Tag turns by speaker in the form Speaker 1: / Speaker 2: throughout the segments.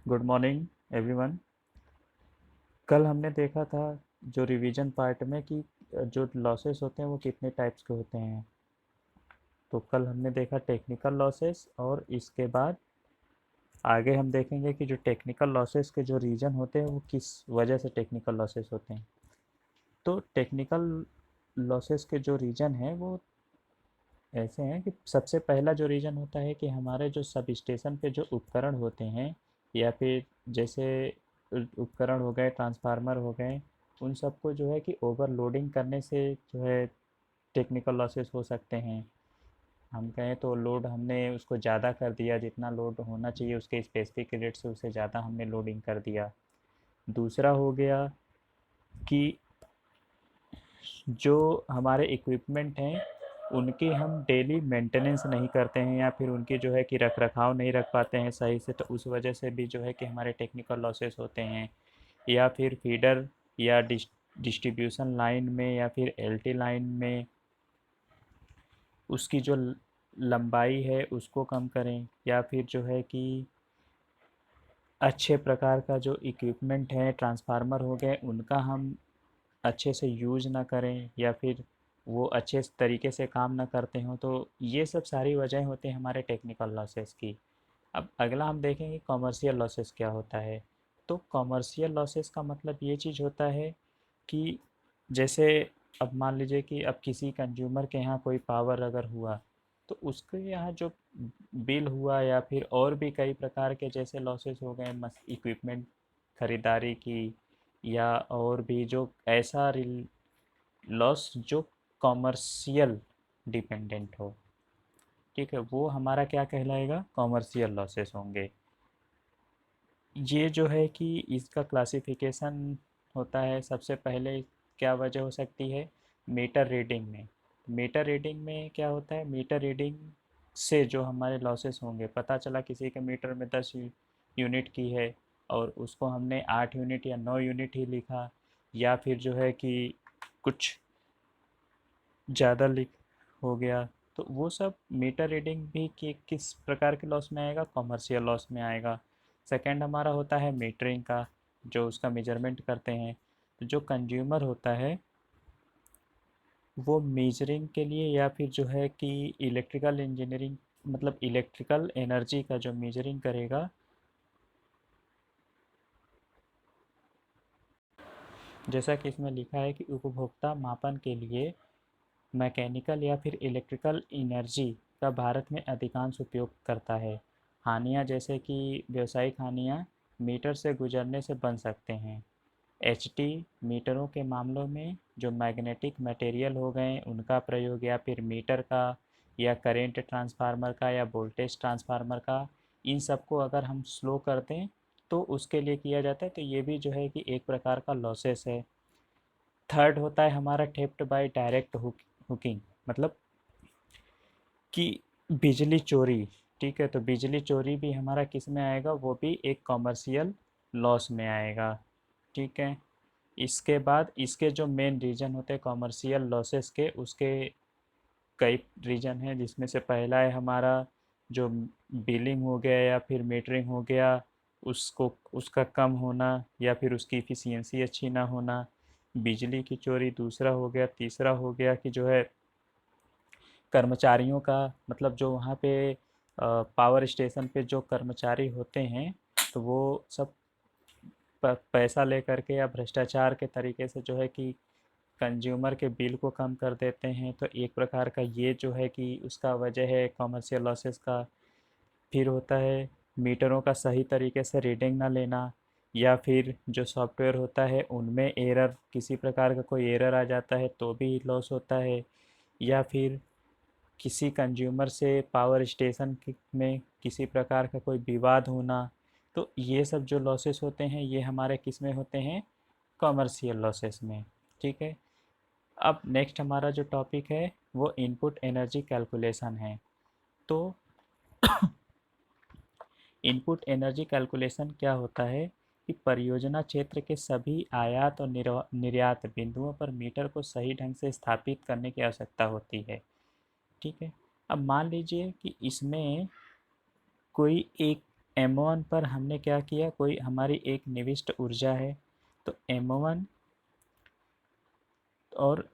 Speaker 1: Good morning everyone. कल हमने देखा था जो रिवीजन पार्ट में कि जो लॉसेस होते हैं वो कितने टाइप्स के होते हैं। तो कल हमने देखा टेक्निकल लॉसेस, और इसके बाद आगे हम देखेंगे कि जो टेक्निकल लॉसेस के जो रीजन होते हैं वो किस वजह से टेक्निकल लॉसेस होते हैं। तो टेक्निकल लॉसेस के जो रीजन हैं वो ऐसे हैं कि सबसे पहला जो रीजन होता है कि हमारे जो सब स्टेशन पे जो उपकरण होते हैं, या फिर जैसे उपकरण हो गए, ट्रांसफार्मर हो गए, उन सबको जो है कि ओवरलोडिंग करने से जो है टेक्निकल लॉसेस हो सकते हैं। हम कहें तो लोड हमने उसको ज़्यादा कर दिया, जितना लोड होना चाहिए उसके स्पेसिफिक रेट से उससे ज़्यादा हमने लोडिंग कर दिया। दूसरा हो गया कि जो हमारे इक्विपमेंट हैं उनकी हम डेली मेंटेनेंस नहीं करते हैं, या फिर उनकी जो है कि रख रखाव नहीं रख पाते हैं सही से, तो उस वजह से भी जो है कि हमारे टेक्निकल लॉसेस होते हैं। या फिर फीडर या डिस्ट्रीब्यूशन लाइन में या फिर एलटी लाइन में उसकी जो लंबाई है उसको कम करें, या फिर जो है कि अच्छे प्रकार का जो इक्विपमेंट है, ट्रांसफार्मर हो गए, उनका हम अच्छे से यूज ना करें, या फिर वो अच्छे तरीके से काम ना करते हों। तो ये सब सारी वजह होती हैं हमारे टेक्निकल लॉसेस की। अब अगला हम देखेंगे कॉमर्शियल लॉसेस क्या होता है। तो कॉमर्शियल लॉसेस का मतलब ये चीज़ होता है कि जैसे अब मान लीजिए कि अब किसी कंज्यूमर के यहाँ कोई पावर अगर हुआ, तो उसके यहाँ जो बिल हुआ, या फिर और भी कई प्रकार के जैसे लॉसेस हो गए, मस इक्विपमेंट खरीदारी की, या और भी जो ऐसा लॉस जो कॉमर्शियल डिपेंडेंट हो, ठीक है, वो हमारा क्या कहलाएगा, कॉमर्शियल लॉसेस होंगे। ये जो है कि इसका क्लासिफिकेशन होता है, सबसे पहले क्या वजह हो सकती है, मीटर रीडिंग में। मीटर रीडिंग में क्या होता है, मीटर रीडिंग से जो हमारे लॉसेस होंगे, पता चला किसी के मीटर में 10 यूनिट की है और उसको हमने 8 यूनिट या 9 यूनिट ही लिखा, या फिर जो है कि कुछ ज़्यादा लिख हो गया, तो वो सब मीटर रीडिंग भी कि किस प्रकार के लॉस में आएगा, कॉमर्शियल लॉस में आएगा। सेकंड हमारा होता है मीटरिंग का, जो उसका मेजरमेंट करते हैं। तो जो कंज्यूमर होता है वो मेजरिंग के लिए, या फिर जो है कि इलेक्ट्रिकल इंजीनियरिंग, मतलब इलेक्ट्रिकल एनर्जी का जो मेजरिंग करेगा, जैसा कि इसमें लिखा है कि उपभोक्ता मापन के लिए मैकेनिकल या फिर इलेक्ट्रिकल एनर्जी का भारत में अधिकांश उपयोग करता है। हानियाँ जैसे कि व्यावसायिक हानियाँ मीटर से गुजरने से बन सकते हैं। एचटी मीटरों के मामलों में जो मैग्नेटिक मटेरियल हो गए उनका प्रयोग, या फिर मीटर का, या करेंट ट्रांसफार्मर का, या वोल्टेज ट्रांसफार्मर का, इन सबको अगर हम स्लो कर दें तो उसके लिए किया जाता है। तो ये भी जो है कि एक प्रकार का लॉसेस है। थर्ड होता है हमारा थेफ्ट बाय डायरेक्ट हुकिंग, मतलब कि बिजली चोरी। ठीक है, तो बिजली चोरी भी हमारा किस में आएगा, वो भी एक कॉमर्शियल लॉस में आएगा। ठीक है, इसके बाद इसके जो मेन रीजन होते हैं कॉमर्शियल लॉसेस के, उसके कई रीजन हैं, जिसमें से पहला है हमारा जो बिलिंग हो गया या फिर मीटरिंग हो गया, उसको उसका कम होना, या फिर उसकी इफ़िशियंसी अच्छी ना होना। बिजली की चोरी दूसरा हो गया। तीसरा हो गया कि जो है कर्मचारियों का, मतलब जो वहाँ पे पावर स्टेशन पे जो कर्मचारी होते हैं, तो वो सब पैसा लेकर के या भ्रष्टाचार के तरीके से जो है कि कंज्यूमर के बिल को कम कर देते हैं। तो एक प्रकार का ये जो है कि उसका वजह है कॉमर्शियल लॉसेस का। फिर होता है मीटरों का सही तरीके से रीडिंग ना लेना, या फिर जो सॉफ्टवेयर होता है उनमें एरर, किसी प्रकार का कोई एरर आ जाता है तो भी लॉस होता है। या फिर किसी कंज्यूमर से पावर स्टेशन में किसी प्रकार का कोई विवाद होना। तो ये सब जो लॉसेस होते हैं ये हमारे किस में होते हैं, कॉमर्शियल लॉसेस में। ठीक है, अब नेक्स्ट हमारा जो टॉपिक है वो इनपुट एनर्जी कैलकुलेशन है। तो इनपुट एनर्जी कैलकुलेशन क्या होता है कि परियोजना क्षेत्र के सभी आयात और निर्यात बिंदुओं पर मीटर को सही ढंग से स्थापित करने की आवश्यकता होती है। ठीक है, अब मान लीजिए कि इसमें कोई एक M1 पर हमने क्या किया, कोई हमारी एक निविष्ट ऊर्जा है, तो M1 और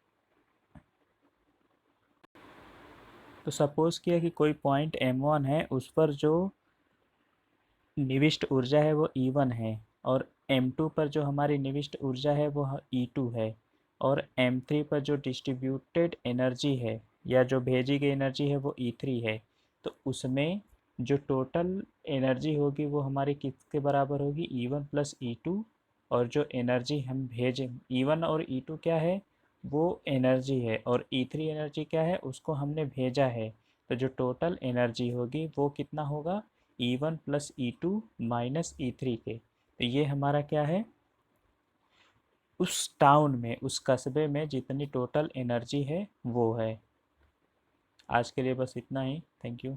Speaker 1: तो सपोज़ किया कि कोई पॉइंट M1 है, उस पर जो निविष्ट ऊर्जा है वो E1 है, और M2 पर जो हमारी निविष्ट ऊर्जा है वो E2 है, और M3 पर जो डिस्ट्रीब्यूटेड एनर्जी है या जो भेजी गई एनर्जी है वो E3 है। तो उसमें जो टोटल एनर्जी होगी वो हमारी किसके बराबर होगी, E1 प्लस E2, और जो एनर्जी हम भेजें, E1 और E2 क्या है, वो एनर्जी है, और E3 एनर्जी क्या है, उसको हमने भेजा है। तो जो टोटल एनर्जी होगी वो कितना होगा, E1 plus E2 minus E3 के। तो ये हमारा क्या है, उस टाउन में, उस कस्बे में जितनी टोटल एनर्जी है वो है। आज के लिए बस इतना ही। Thank you.